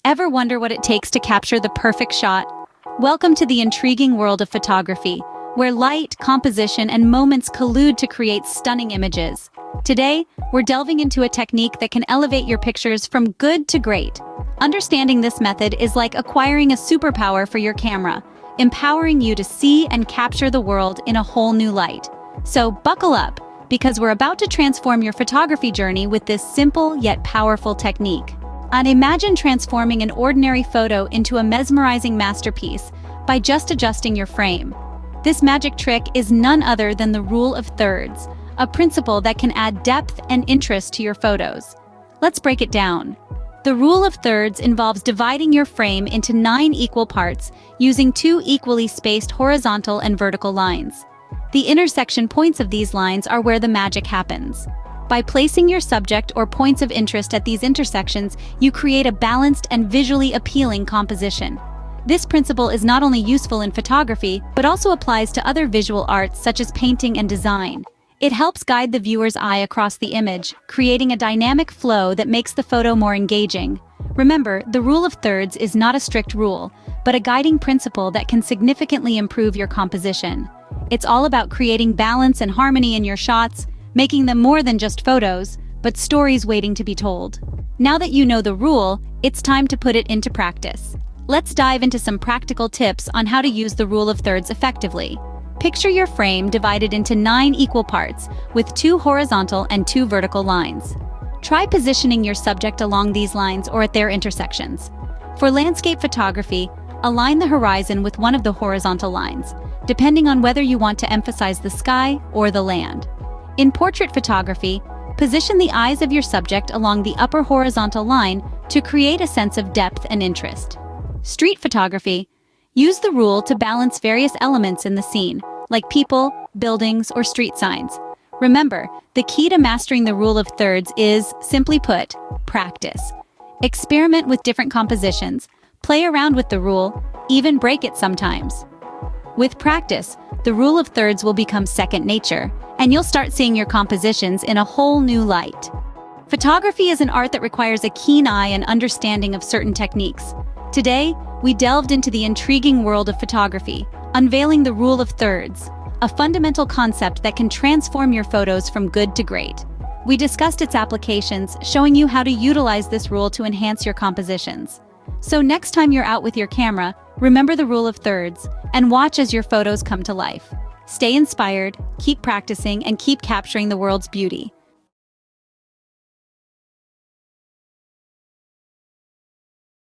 Ever wonder what it takes to capture the perfect shot? Welcome to the intriguing world of photography, where light, composition, and moments collude to create stunning images. Today, we're delving into a technique that can elevate your pictures from good to great. Understanding this method is like acquiring a superpower for your camera, empowering you to see and capture the world in a whole new light. So buckle up, because we're about to transform your photography journey with this simple yet powerful technique. And imagine transforming an ordinary photo into a mesmerizing masterpiece by just adjusting your frame. This magic trick is none other than the rule of thirds, a principle that can add depth and interest to your photos. Let's break it down. The rule of thirds involves dividing your frame into 9 equal parts using 2 equally spaced horizontal and vertical lines. The intersection points of these lines are where the magic happens. By placing your subject or points of interest at these intersections, you create a balanced and visually appealing composition. This principle is not only useful in photography, but also applies to other visual arts such as painting and design. It helps guide the viewer's eye across the image, creating a dynamic flow that makes the photo more engaging. Remember, the rule of thirds is not a strict rule, but a guiding principle that can significantly improve your composition. It's all about creating balance and harmony in your shots, making them more than just photos, but stories waiting to be told. Now that you know the rule, it's time to put it into practice. Let's dive into some practical tips on how to use the rule of thirds effectively. Picture your frame divided into 9 equal parts, with 2 horizontal and 2 vertical lines. Try positioning your subject along these lines or at their intersections. For landscape photography, align the horizon with one of the horizontal lines, depending on whether you want to emphasize the sky or the land. In portrait photography, position the eyes of your subject along the upper horizontal line to create a sense of depth and interest. Street photography, use the rule to balance various elements in the scene, like people, buildings, or street signs. Remember, the key to mastering the rule of thirds is, simply put, practice. Experiment with different compositions, play around with the rule, even break it sometimes. With practice, the rule of thirds will become second nature, and you'll start seeing your compositions in a whole new light. Photography is an art that requires a keen eye and understanding of certain techniques. Today, we delved into the intriguing world of photography, unveiling the rule of thirds, a fundamental concept that can transform your photos from good to great. We discussed its applications, showing you how to utilize this rule to enhance your compositions. So next time you're out with your camera, remember the rule of thirds and watch as your photos come to life. Stay inspired, keep practicing, and keep capturing the world's beauty.